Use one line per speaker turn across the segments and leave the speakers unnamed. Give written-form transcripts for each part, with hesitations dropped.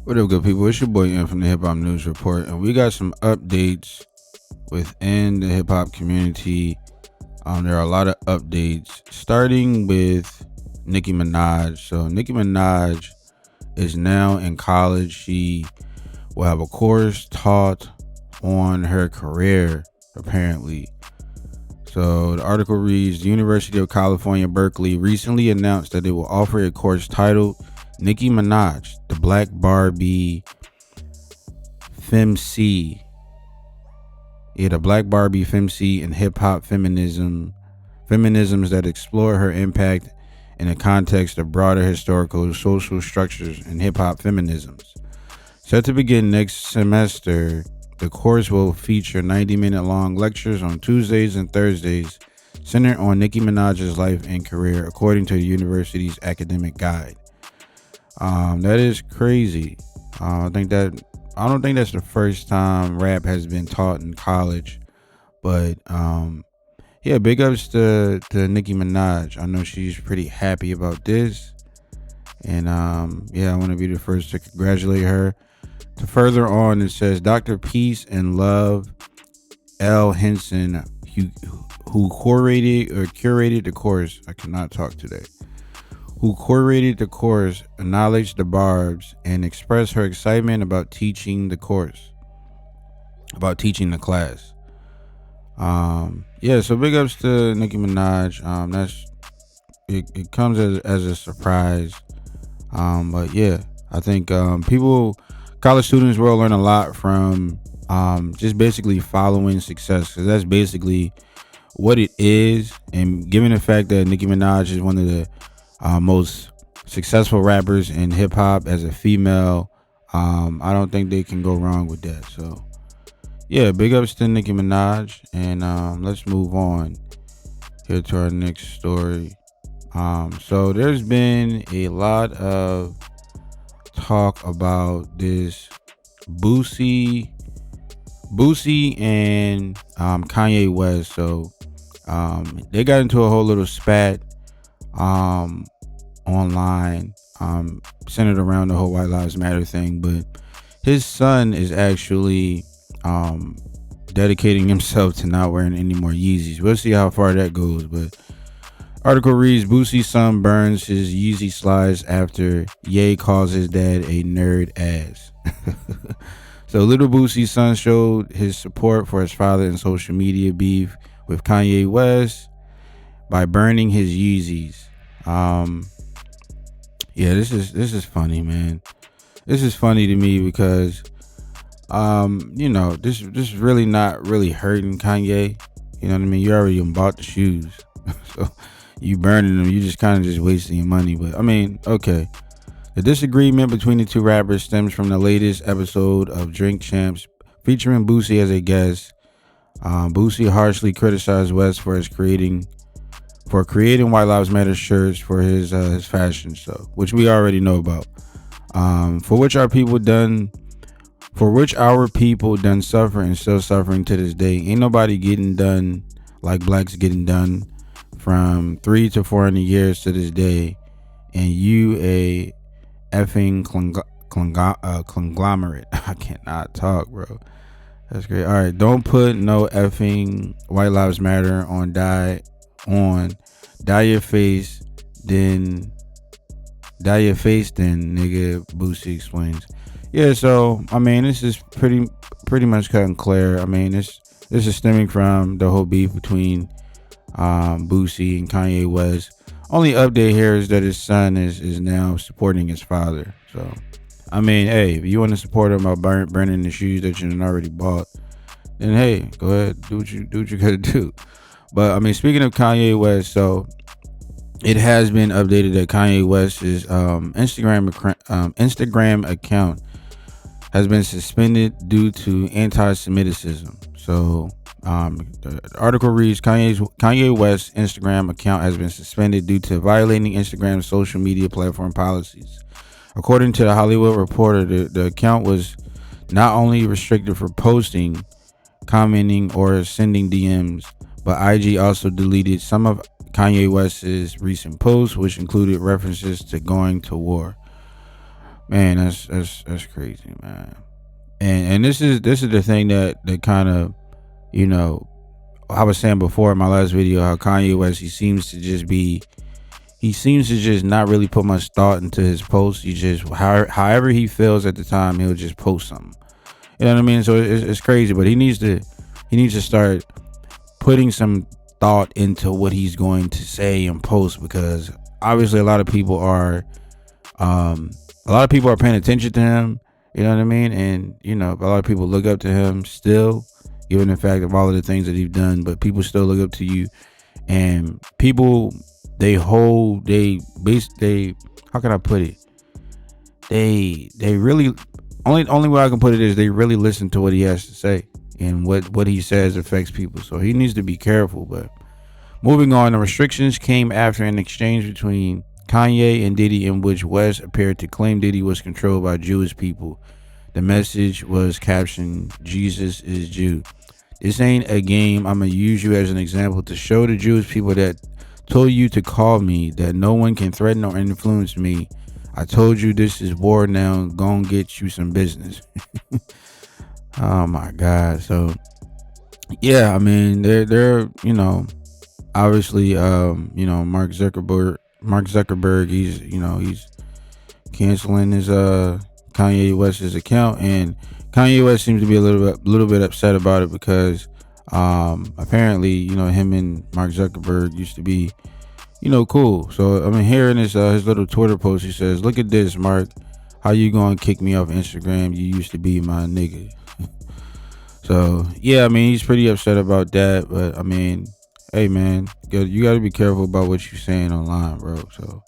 What up, good people? It's your boy Ian from the Hip Hop News Report, and we got some updates within the hip hop community. There are a lot of updates, starting with Nicki Minaj. So Nicki Minaj is now in college. She will have a course taught on her career, apparently. So the article reads, the University of California, Berkeley recently announced that it will offer a course titled Nicki Minaj, the Black Barbie Femc. The Black Barbie Femc and hip hop feminisms that explore her impact in the context of broader historical social structures and hip hop feminisms. Set to begin next semester, the course will feature 90-minute long lectures on Tuesdays and Thursdays centered on Nicki Minaj's life and career, according to the university's academic guide. That is crazy. I don't think that's the first time rap has been taught in college, but yeah, big ups to Nicki Minaj. I know she's pretty happy about this, and yeah, I want to be the first to congratulate her. To further on, it says Dr. Peace and Love L. Henson, who curated the course. I cannot talk today. Who curated the course, acknowledged the Barbs, and expressed her excitement about teaching the class. Yeah, so big ups to Nicki Minaj. It comes as a surprise. But yeah, I think college students will learn a lot from just basically following success, because that's basically what it is. And given the fact that Nicki Minaj is one of the most successful rappers in hip hop as a female, I don't think they can go wrong with that. So yeah, big ups to Nicki Minaj, and let's move on here to our next story. So there's been a lot of talk about this Boosie and Kanye West. So they got into a whole little spat online, centered around the whole White Lives Matter thing, but his son is actually dedicating himself to not wearing any more Yeezys. We'll see how far that goes, but article reads, Boosie's son burns his Yeezy slides after Ye calls his dad a nerd ass. So little Boosie's son showed his support for his father in social media beef with Kanye West by burning his Yeezys. Yeah, this is funny, man. This is funny to me because this is really not really hurting Kanye. You know what I mean? You already bought the shoes. So you burning them, you just kind of just wasting your money. But I mean, okay. The disagreement between the two rappers stems from the latest episode of Drink Champs featuring Boosie as a guest. Boosie harshly criticized West for creating White Lives Matter shirts for his fashion show, which we already know about. For which our people done suffer and still suffering to this day. Ain't nobody getting done like blacks getting done from 300 to 400 years to this day, and you a effing conglomerate. I cannot talk, bro. That's great. All right, don't put no effing White Lives Matter on. Dye your face, then nigga. Boosie explains. Yeah, so I mean, this is pretty much cut and clear. I mean, this is stemming from the whole beef between Boosie and Kanye West. Only update here is that his son is now supporting his father. So I mean, hey, if you want to support him by burning the shoes that you already bought, then hey, go ahead, do what you gotta do. But I mean, speaking of Kanye West, so it has been updated that Kanye West's Instagram account has been suspended due to anti-Semitism. So the article reads, Kanye West's Instagram account has been suspended due to violating Instagram's social media platform policies. According to the Hollywood Reporter, the account was not only restricted for posting, commenting, or sending DMs, but IG also deleted some of Kanye West's recent posts, which included references to going to war. Man, that's crazy, man. And this is the thing that kind of, you know, I was saying before in my last video how Kanye West, he seems to just not really put much thought into his posts. He just however he feels at the time, he'll just post something. You know what I mean? So it's crazy, but he needs to start putting some thought into what he's going to say and post, because obviously um a lot of people are paying attention to him. You know what I mean? And a lot of people look up to him still, given the fact of all of the things that he's done. But people still look up to you, and people they how can I put it? They really, only way I can put it is they really listen to what he has to say, and what he says affects people. So he needs to be careful. But moving on, the restrictions came after an exchange between Kanye and Diddy, in which West appeared to claim Diddy was controlled by Jewish people. The message was captioned, "Jesus is Jew. This ain't a game. I'ma use you as an example to show the Jewish people that told you to call me that no one can threaten or influence me. I told you this is war now. Go and get you some business." Oh my God. So yeah, I mean they're obviously Mark Zuckerberg, he's canceling his Kanye West's account, and Kanye West seems to be a little bit upset about it, because apparently him and Mark Zuckerberg used to be cool. So I mean, here in his little Twitter post, he says, "Look at this, Mark. How you gonna kick me off Instagram? You used to be my nigga." So yeah, I mean, he's pretty upset about that. But I mean, hey man, you got to be careful about what you're saying online, bro. So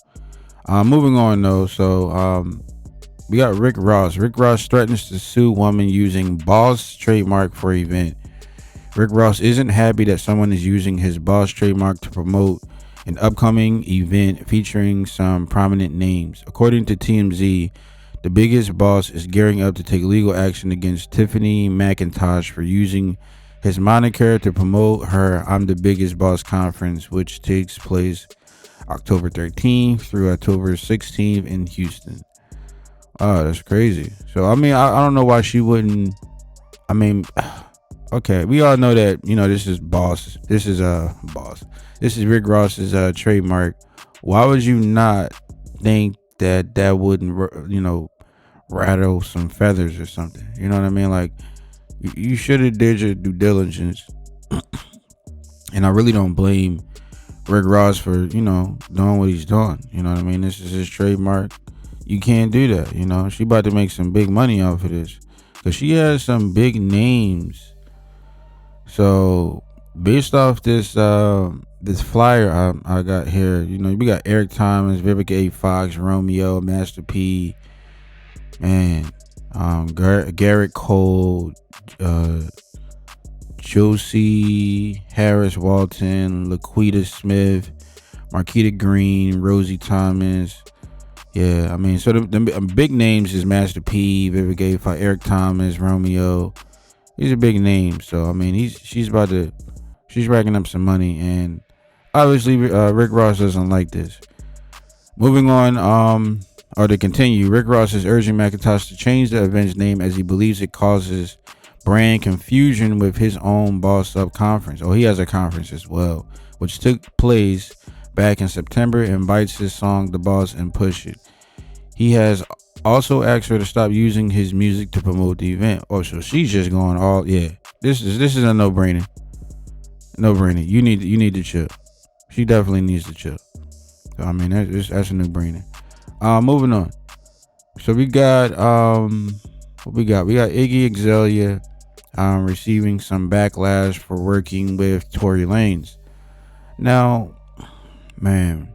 moving on though. So we got Rick Ross. Rick Ross threatens to sue woman using Boss trademark for event. Rick Ross isn't happy that someone is using his Boss trademark to promote an upcoming event featuring some prominent names. According to TMZ, the biggest boss is gearing up to take legal action against Tiffany McIntosh for using his moniker to promote her I'm the Biggest Boss conference, which takes place October 13th through October 16th in Houston. Oh, that's crazy. So, I mean, I don't know why she wouldn't. I mean, okay, we all know that, this is Boss. This is Boss. This is Rick Ross's trademark. Why would you not think that wouldn't, rattle some feathers or something? You know what I mean? Like, you should have did your due diligence. And I really don't blame Rick Ross for, doing what he's doing. You know what I mean? This is his trademark. You can't do that. She about to make some big money off of this, because she has some big names. So based off this flyer I got here, we got Eric Thomas, Vivica A. Fox, Romeo, Master P, man, Garrett Cole, Josie Harris Walton, Laquita Smith, Marquita Green, Rosie Thomas. Yeah, I mean, so the big names is Master P, Vivica A. Fox, Eric Thomas, Romeo. These are big names. So I mean, she's racking up some money, and obviously Rick Ross doesn't like this. Moving on, or to continue, Rick Ross is urging McIntosh to change the event's name as he believes it causes brand confusion with his own Boss Up conference. Oh, he has a conference as well, which took place back in September, and invites his song "The Boss" and "Push It." He has also asked her to stop using his music to promote the event. Oh, so she's just going all, yeah. This is a no-brainer. No-brainer. You need to chill. She definitely needs to chill. So I mean, that's a no-brainer. Moving on. So we got what we got? We got Iggy Azalea receiving some backlash for working with Tory Lanez. Now, man.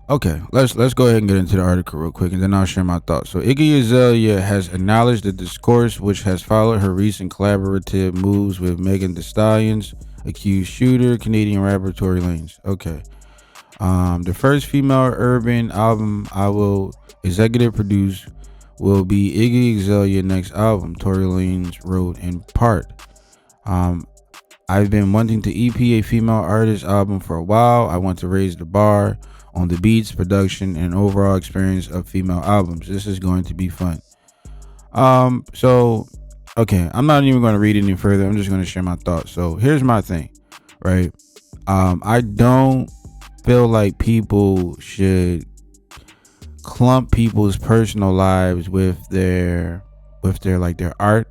Okay, let's go ahead and get into the article real quick, and then I'll share my thoughts. So Iggy Azalea has acknowledged the discourse which has followed her recent collaborative moves with Megan Thee Stallion's accused shooter, Canadian rapper Tory Lanez. Okay. The first female urban album I will executive produce will be Iggy Azalea's next album, Tory Lanez wrote in part. I've been wanting to EP a female artist album for a while. I want to raise the bar on the beats, production, and overall experience of female albums. This is going to be fun. So okay, I'm not even going to read any further. I'm just going to share my thoughts. So here's my thing, right? I don't feel like people should clump people's personal lives with their like their art.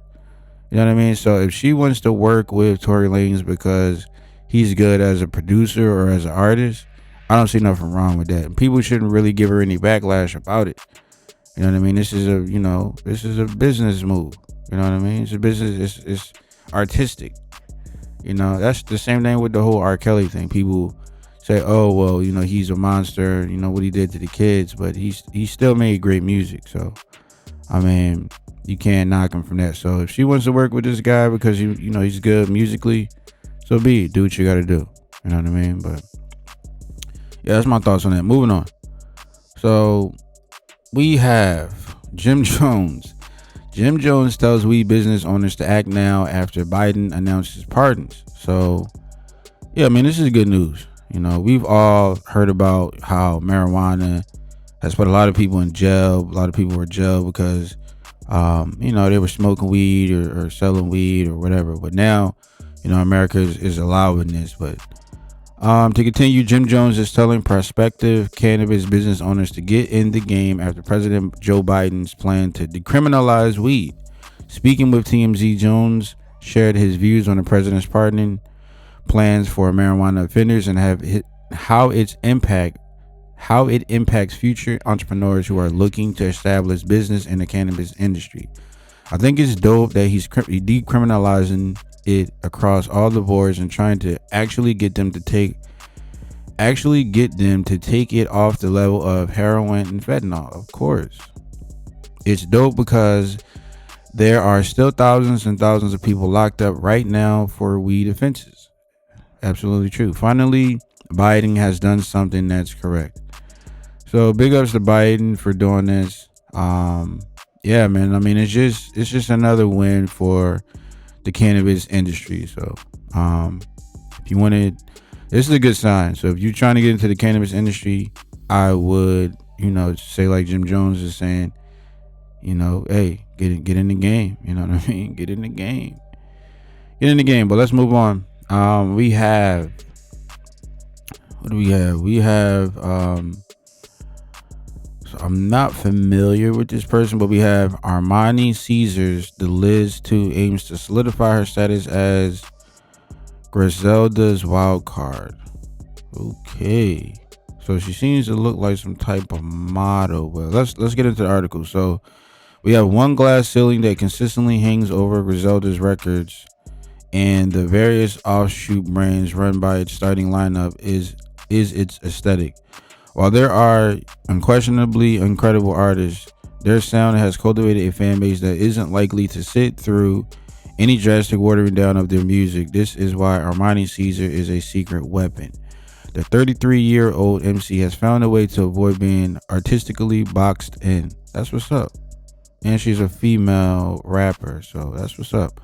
You know what I mean? So if she wants to work with Tory Lanez because he's good as a producer or as an artist, I don't see nothing wrong with that. People shouldn't really give her any backlash about it. You know what I mean? This is a business move. You know what I mean? It's a business. It's artistic. You know, that's the same thing with the whole R. Kelly thing. People say, "Oh, well, you know, he's a monster. You know what he did to the kids, but he still made great music." So, I mean, you can't knock him from that. So if she wants to work with this guy because he's good musically, so be it. Do what you got to do. You know what I mean? But yeah, that's my thoughts on that. Moving on. So we have Jim Jones. Jim Jones tells weed business owners to act now after Biden announces pardons. So, yeah, I mean, this is good news. You know, we've all heard about how marijuana has put a lot of people in jail. A lot of people were jailed because, they were smoking weed or selling weed or whatever. But now, America is allowing this. But to continue, Jim Jones is telling prospective cannabis business owners to get in the game after President Joe Biden's plan to decriminalize weed. Speaking with TMZ, Jones shared his views on the president's pardoning plans for marijuana offenders and how it impacts future entrepreneurs who are looking to establish business in the cannabis industry. I think it's dope that he's decriminalizing it across all the boards and trying to actually get them to take it off the level of heroin and fentanyl. Of course, it's dope because there are still thousands and thousands of people locked up right now for weed offenses. Absolutely true. Finally, Biden has done something that's correct. So big ups to Biden for doing this. Yeah, man. I mean, it's just another win for the cannabis industry. So if you wanted, this is a good sign. So if you're trying to get into the cannabis industry, I would say like Jim Jones is saying, hey, get in the game. You know what I mean? Get in the game. But let's move on. We have, what do we have? We have so I'm not familiar with this person, but we have Armani Caesar's The Liz 2 aims to solidify her status as Griselda's wild card. Okay. So she seems to look like some type of model, but let's get into the article. So we have one glass ceiling that consistently hangs over Griselda's records and the various offshoot brands run by its starting lineup is its aesthetic. While there are unquestionably incredible artists, their sound has cultivated a fan base that isn't likely to sit through any drastic watering down of their music. This is why Armani Caesar is a secret weapon. The 33-year-old MC has found a way to avoid being artistically boxed in. That's what's up. And she's a female rapper, so that's what's up.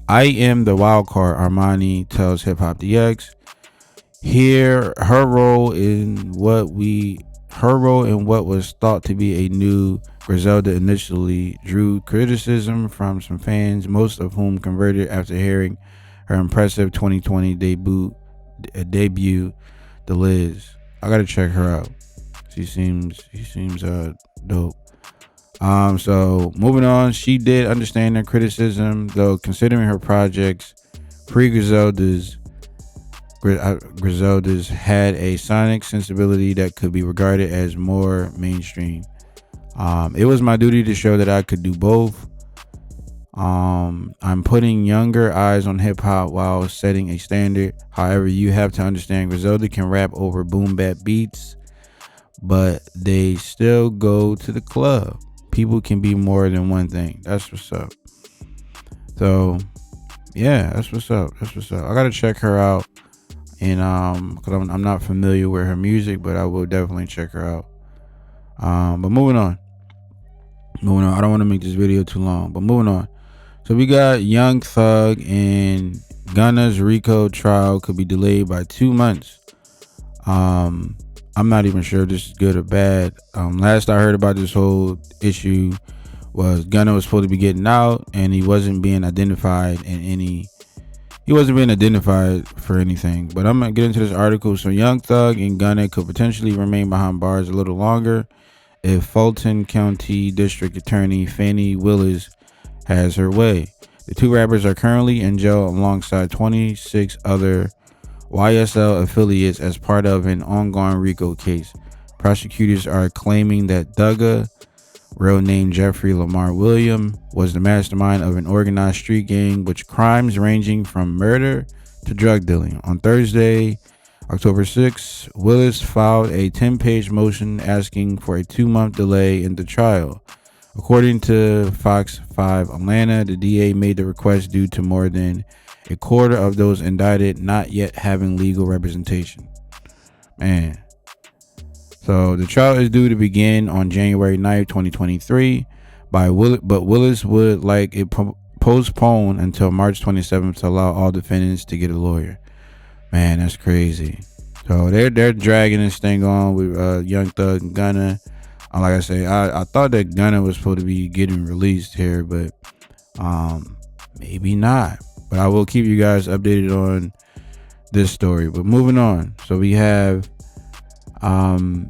I am the wild card, Armani tells Hip Hop DX. Here, her role in what was thought to be a new Griselda initially drew criticism from some fans, most of whom converted after hearing her impressive 2020 debut, The Liz. I gotta check her out. She seems dope. So moving on, she did understand their criticism, though, considering her projects Griselda's had a sonic sensibility that could be regarded as more mainstream. It was my duty to show that I could do both. I'm putting younger eyes on hip hop while setting a standard. However, you have to understand Griselda can rap over boom bap beats, but they still go to the club. People can be more than one thing. That's what's up. So yeah, that's what's up. I gotta check her out. And because I'm not familiar with her music, but I will definitely check her out. But moving on. I don't want to make this video too long, but moving on. So we got Young Thug and Gunna's RICO trial could be delayed by 2 months. I'm not even sure if this is good or bad. Last I heard about this whole issue was Gunna was supposed to be getting out, and he wasn't being identified in any. He wasn't being identified for anything. But I'm gonna get into this article. So Young Thug and Gunna could potentially remain behind bars a little longer if Fulton County District Attorney Fannie Willis has her way. The two rappers are currently in jail alongside 26 other YSL affiliates as part of an ongoing RICO case. Prosecutors are claiming that Thugga, real name Jeffrey Lamar William, was the mastermind of an organized street gang with crimes ranging from murder to drug dealing. On Thursday, October 6, Willis filed a 10-page motion asking for a 2-month delay in the trial. According to Fox 5 Atlanta, the DA made the request due to more than a quarter of those indicted not yet having legal representation. Man. So the trial is due to begin on January 9th, 2023, but Willis would like it postponed until March 27th to allow all defendants to get a lawyer. Man, that's crazy. So they're dragging this thing on with Young Thug and Gunna. Like I say, I thought that Gunna was supposed to be getting released here, but maybe not. But I will keep you guys updated on this story. But moving on. So we have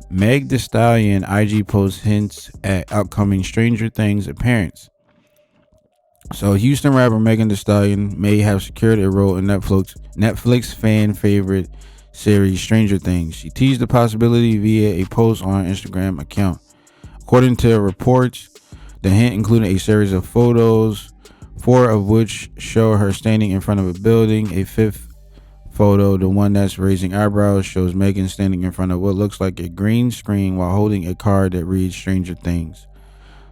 Meg Thee Stallion IG post hints at upcoming Stranger Things appearance. So Houston rapper Megan Thee Stallion may have secured a role in Netflix fan favorite series Stranger Things. She teased the possibility via a post on her Instagram account. According to reports, the hint included a series of photos, 4 of which show her standing in front of a building. A 5th photo, the one that's raising eyebrows, shows Megan standing in front of what looks like a green screen while holding a card that reads Stranger Things.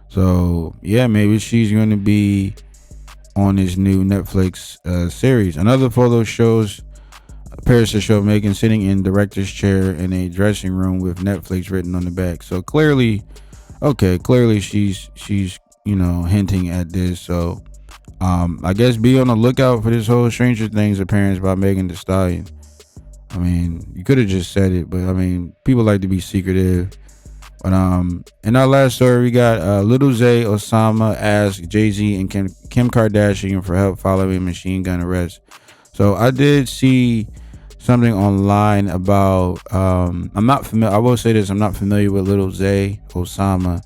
So yeah, maybe she's going to be on this new Netflix series. Another photo appears to show Megan sitting in director's chair in a dressing room with Netflix written on the back. So clearly she's hinting at this. So I guess be on the lookout for this whole Stranger Things appearance by Megan Thee Stallion. I mean, you could have just said it, but I mean, people like to be secretive. But in our last story, we got Lil J Osama asked Jay-Z and Kim Kardashian for help following machine gun arrest. So I did see something online about I'm not familiar. I will say this: I'm not familiar with Lil J Osama.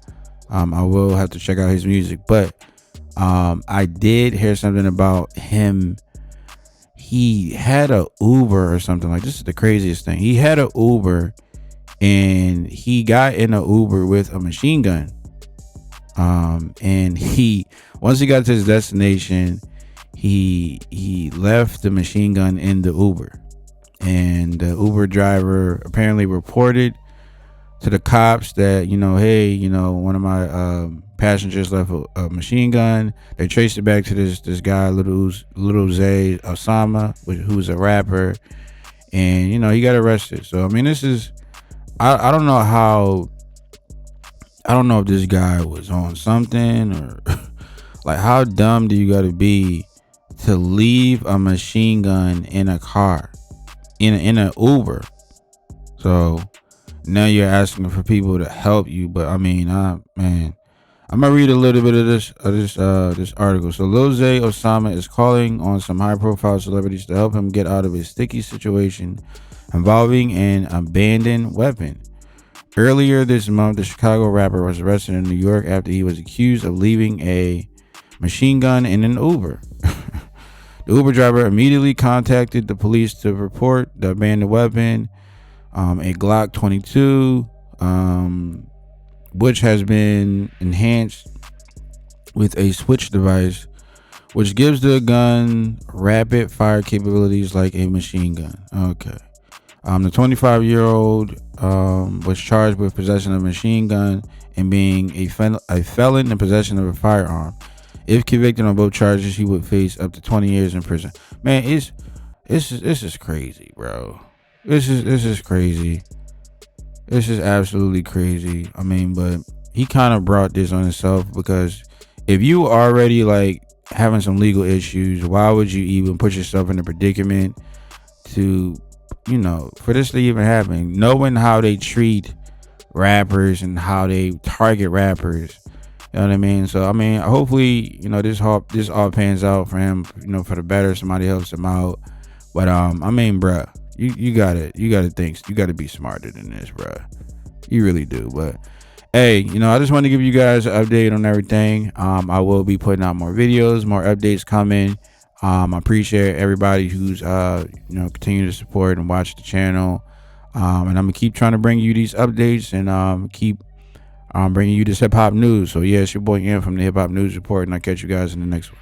I will have to check out his music, but I did hear something about him. He had a Uber or something. Like, this is the craziest thing. He had a Uber, and he got in a Uber with a machine gun. And once he got to his destination, he left the machine gun in the Uber, and the Uber driver apparently reported to the cops that, hey, one of my passengers left a machine gun. They traced it back to this guy, Lil J Osama, who's a rapper, and he got arrested. So I mean, this is I don't know if this guy was on something, or like, how dumb do you got to be to leave a machine gun in a car, in an Uber? So now you're asking for people to help you. But I mean, man, I'm gonna read a little bit of this article. So Lil J Osama is calling on some high-profile celebrities to help him get out of a sticky situation involving an abandoned weapon. Earlier this month, the Chicago rapper was arrested in New York after he was accused of leaving a machine gun in an Uber. The Uber driver immediately contacted the police to report the abandoned weapon, a Glock 22, which has been enhanced with a switch device, which gives the gun rapid fire capabilities like a machine gun. Okay. The 25-year-old was charged with possession of a machine gun and being a felon in possession of a firearm. If convicted on both charges, he would face up to 20 years in prison. Man, this is crazy, bro. This is crazy. This is absolutely crazy. I mean, but he kind of brought this on himself, because if you already like having some legal issues, why would you even put yourself in a predicament to, for this to even happen, knowing how they treat rappers and how they target rappers. You know what I mean? So I mean, hopefully, this all pans out for him. For the better. Somebody helps him out. But I mean, bruh, you gotta think. You gotta be smarter than this, bruh. You really do. But hey, I just want to give you guys an update on everything. I will be putting out more videos, more updates coming. I appreciate everybody who's continue to support and watch the channel. And I'm gonna keep trying to bring you these updates and keep bringing you this hip hop news. So yeah, it's your boy Ian from the Hip Hop News Report, and I'll catch you guys in the next one.